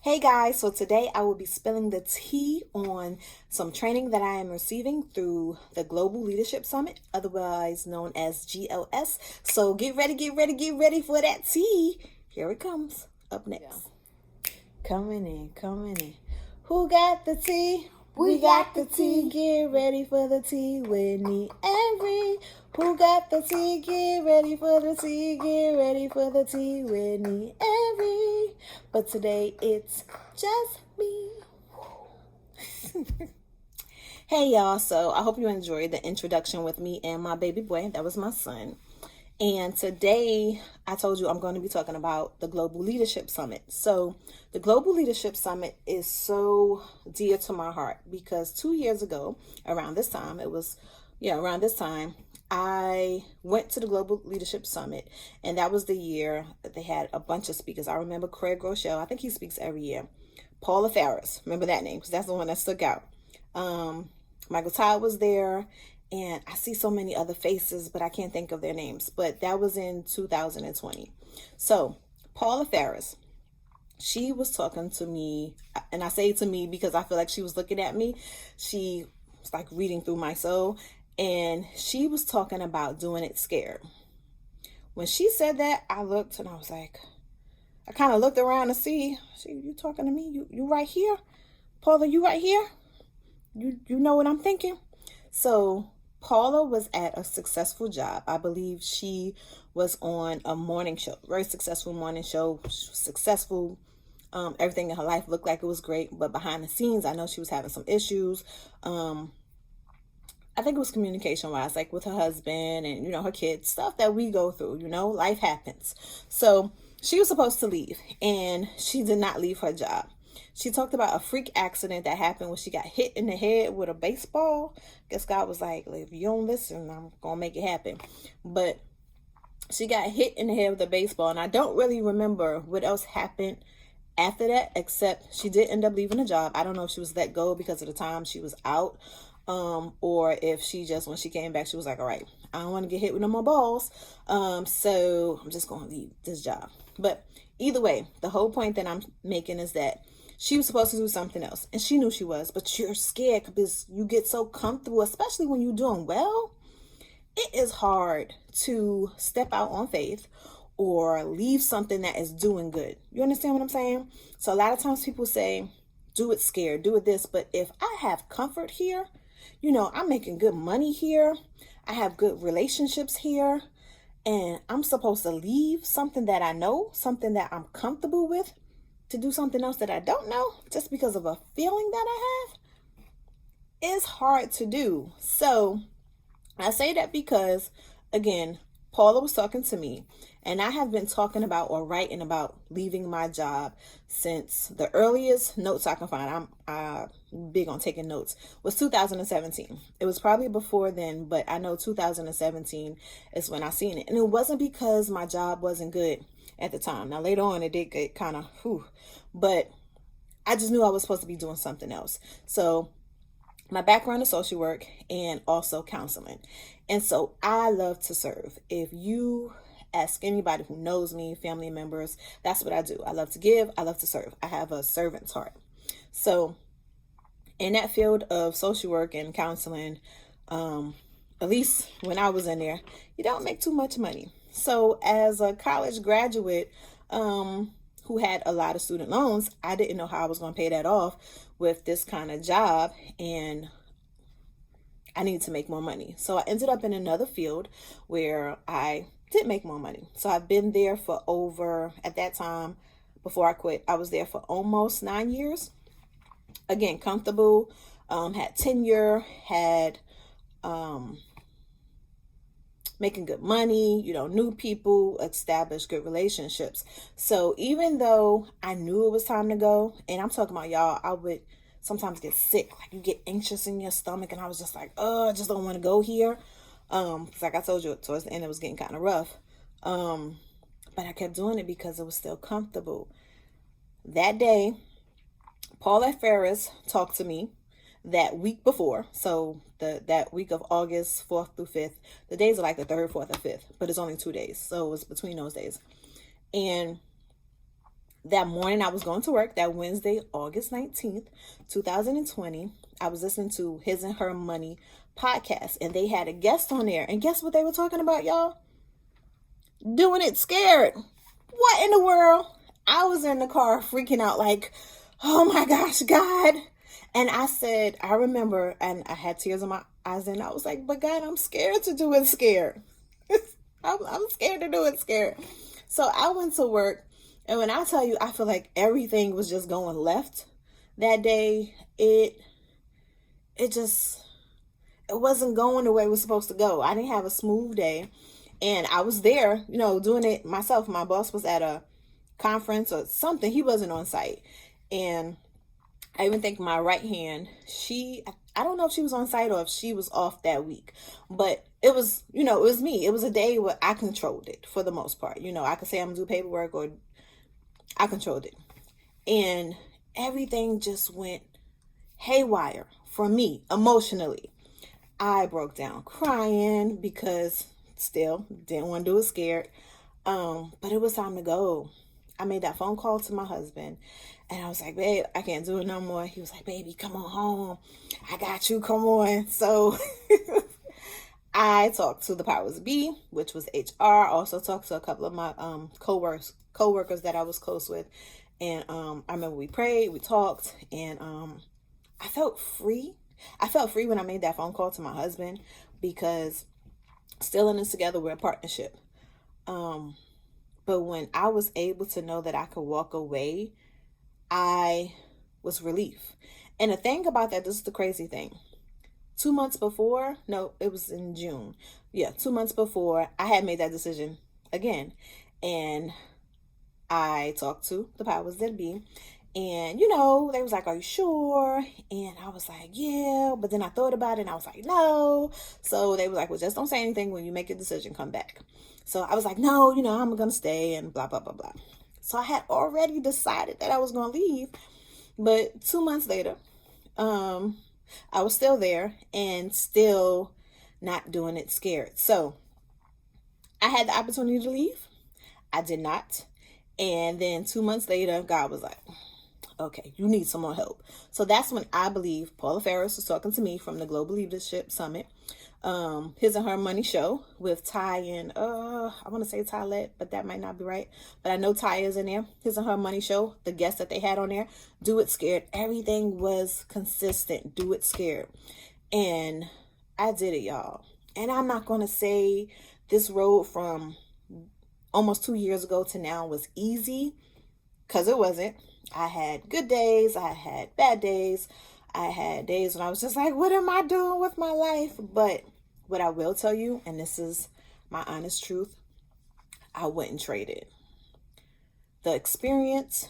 Hey guys, so today I will be spilling the tea on some training that I am receiving through the Global Leadership Summit, otherwise known as GLS. So get ready, get ready, get ready for that tea. Here it comes. Up next. Coming in, coming in. Who got the tea? We got the tea. Get ready for the tea with me and Ree. Who got the tea? Get ready for the tea. Get ready for the tea with me and Ree. But today it's just me. Hey y'all, so I hope you enjoyed the introduction with me and my baby boy. That was my son. And today, I told you I'm going to be talking about the Global Leadership Summit. So, the Global Leadership Summit is so dear to my heart because 2 years ago, around this time, I went to the Global Leadership Summit, and that was the year that they had a bunch of speakers. I remember Craig Rochelle, I think he speaks every year. Paula Faris, remember that name because that's the one that stuck out. Michael Todd was there. And I see so many other faces, but I can't think of their names. But that was in 2020. So, Paula Faris, she was talking to me, and I say to me because I feel like she was looking at me. She was like reading through my soul, and she was talking about doing it scared. When she said that, I looked and I was like, I kind of looked around to see, you talking to me? You right here? Paula, you right here? You know what I'm thinking? So, Paula was at a successful job. I believe she was on a morning show, very successful morning show, successful. Everything in her life looked like it was great, but behind the scenes, I know she was having some issues. I think it was communication wise, like with her husband and, her kids, stuff that we go through, life happens. So she was supposed to leave and she did not leave her job. She talked about a freak accident that happened when she got hit in the head with a baseball. Guess God was like, if you don't listen, I'm going to make it happen. But she got hit in the head with a baseball. And I don't really remember what else happened after that, except she did end up leaving the job. I don't know if she was let go because of the time she was out. Or if she just, when she came back, she was like, all right, I don't want to get hit with no more balls. So I'm just going to leave this job. But either way, the whole point that I'm making is that she was supposed to do something else, and she knew she was, but you're scared because you get so comfortable, especially when you're doing well. It is hard to step out on faith or leave something that is doing good. You understand what I'm saying? So a lot of times people say, do it scared, do it this, but if I have comfort here, I'm making good money here, I have good relationships here, and I'm supposed to leave something that I know, something that I'm comfortable with, to do something else that I don't know just because of a feeling that I have is hard to do. So I say that because, again, Paula was talking to me, and I have been talking about or writing about leaving my job since the earliest notes I can find. I'm big on taking notes. Was 2017. It was probably before then, but I know 2017 is when I seen it, and it wasn't because my job wasn't good at the time. Now later on, it did get kind of but I just knew I was supposed to be doing something else. So my background is social work and also counseling. And so I love to serve. If you ask anybody who knows me, family members, that's what I do. I love to give. I love to serve. I have a servant's heart. So in that field of social work and counseling, at least when I was in there, you don't make too much money. So as a college graduate, who had a lot of student loans, I didn't know how I was going to pay that off with this kind of job, and I needed to make more money. So I ended up in another field where I did make more money. So I've been there for over, at that time, before I quit, I was there for almost 9 years. Again, comfortable, had tenure, had making good money, new people, established good relationships. So even though I knew it was time to go, and I'm talking about y'all, I would sometimes get sick, like you get anxious in your stomach, and I was just like, I just don't want to go here. Like I told you, towards the end, it was getting kind of rough. But I kept doing it because it was still comfortable. That day, Paula Ferris talked to me that week before. So that week of August 4th through 5th, the days are like the 3rd, 4th, and 5th, but it's only 2 days. So it was between those days. And That morning I was going to work, that Wednesday, August 19th, 2020, I was listening to His and Her Money podcast, and they had a guest on there. And guess what they were talking about, y'all? Doing it scared. What in the world? I was in the car freaking out like, oh my gosh, God. And I remember, and I had tears in my eyes, and I was like, but God, I'm scared to do it scared. I'm scared to do it scared. So I went to work, and when I tell you, I feel like everything was just going left that day. It wasn't going the way it was supposed to go. I didn't have a smooth day. And I was there, doing it myself. My boss was at a conference or something. He wasn't on site. And I even think my right hand, I don't know if she was on site or if she was off that week. But it was, it was me. It was a day where I controlled it for the most part. I could say I'm going to do paperwork, or I controlled it. And everything just went haywire for me emotionally. I broke down crying because still didn't want to do it scared. But it was time to go. I made that phone call to my husband, and I was like, babe, I can't do it no more. He was like, baby, come on home. I got you. Come on. So I talked to the powers be, which was HR. Also talked to a couple of my co-workers that I was close with. And I remember we prayed, we talked, and I felt free. I felt free when I made that phone call to my husband, because still in this together, we're a partnership. But when I was able to know that I could walk away, I was relief. And the thing about that, this is the crazy thing. 2 months before, no, it was in June. Yeah, 2 months before, I had made that decision again. And I talked to the powers that be. And, they was like, are you sure? And I was like, yeah. But then I thought about it, and I was like, no. So they were like, well, just don't say anything. When you make a decision, come back. So I was like, no, I'm going to stay, and blah, blah, blah, blah. So I had already decided that I was going to leave. But 2 months later, I was still there and still not doing it scared. So I had the opportunity to leave. I did not. And then 2 months later, God was like, okay, you need some more help. So that's when I believe Paula Ferris was talking to me from the Global Leadership Summit, His and Her Money Show with Ty and, I want to say Tylette, but that might not be right. But I know Ty is in there. His and Her Money Show, the guests that they had on there, Do It Scared. Everything was consistent. Do It Scared. And I did it, y'all. And I'm not going to say this road from almost 2 years ago to now was easy, because it wasn't. I had good days. I had bad days. I had days when I was just like, what am I doing with my life? But what I will tell you, and this is my honest truth, I wouldn't trade it. The experience,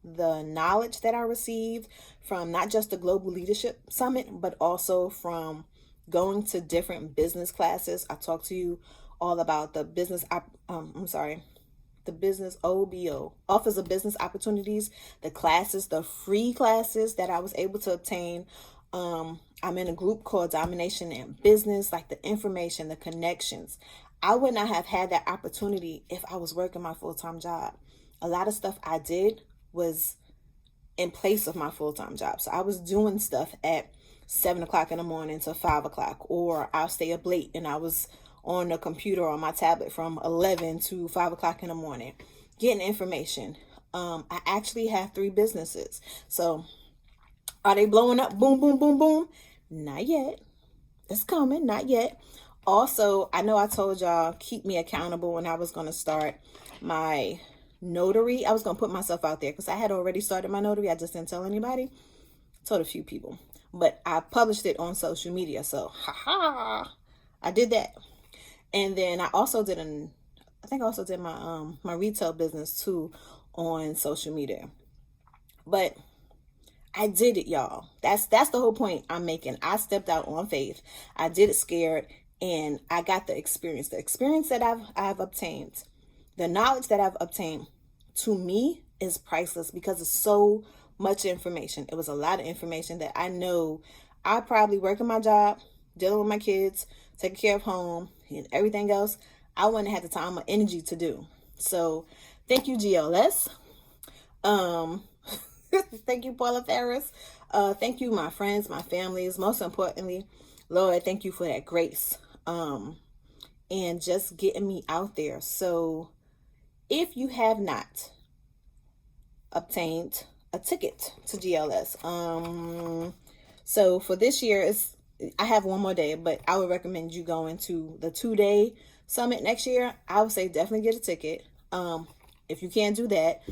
the knowledge that I received from not just the Global Leadership Summit, but also from going to different business classes. I talked to you all about the business OBO, Office of Business Opportunities, the classes, the free classes that I was able to obtain. I'm in a group called Domination in Business, like the information, the connections. I would not have had that opportunity if I was working my full-time job. A lot of stuff I did was in place of my full-time job. So I was doing stuff at 7 o'clock in the morning to 5 o'clock, or I'll stay up late and I was on the computer or on my tablet from 11 to 5 o'clock in the morning, getting information. I actually have 3 businesses. So are they blowing up? Boom, boom, boom, boom. Not yet. It's coming. Not yet. Also, I know I told y'all, keep me accountable when I was going to start my notary. I was going to put myself out there because I had already started my notary. I just didn't tell anybody. I told a few people. But I published it on social media. So, I did that. And then I also did my retail business too on social media. But I did it, y'all. That's the whole point I'm making. I stepped out on faith. I did it scared, and I got the experience. The experience that I've obtained, the knowledge that I've obtained, to me is priceless because it's so much information. It was a lot of information that I know I probably working my job, dealing with my kids, taking care of home, and everything else, I wouldn't have the time or energy to do. So thank you, GLS. Um, thank you, Paula Ferris. Thank you, my friends, my families. Most importantly, Lord, thank you for that grace. And just getting me out there. So if you have not obtained a ticket to GLS, so for this year, I have one more day, but I would recommend you going to the 2-day summit next year. I would say definitely get a ticket. If you can't do that,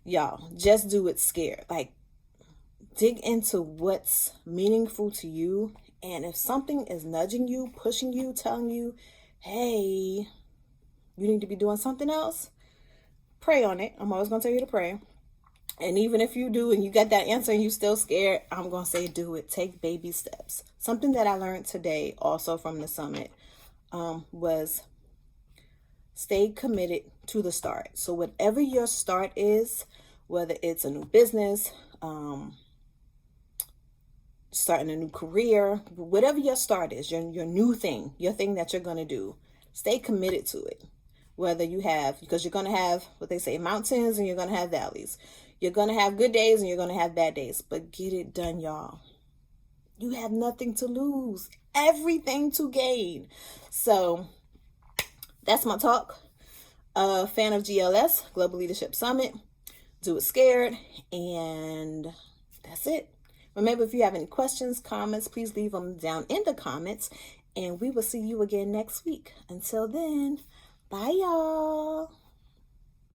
y'all, just do it scared. Like, dig into what's meaningful to you. And if something is nudging you, pushing you, telling you, hey, you need to be doing something else, pray on it. I'm always going to tell you to pray. And even if you do and you get that answer and you still scared, I'm going to say do it. Take baby steps. Something that I learned today also from the summit was stay committed to the start. So whatever your start is, whether it's a new business, starting a new career, whatever your start is, your new thing, your thing that you're going to do, stay committed to it. Whether you have, because you're going to have what they say, mountains, and you're going to have valleys. You're going to have good days and you're going to have bad days, but get it done, y'all. You have nothing to lose, everything to gain. So that's my talk. Fan of GLS, Global Leadership Summit. Do it scared. And that's it. Remember, if you have any questions, comments, please leave them down in the comments. And we will see you again next week. Until then, bye, y'all.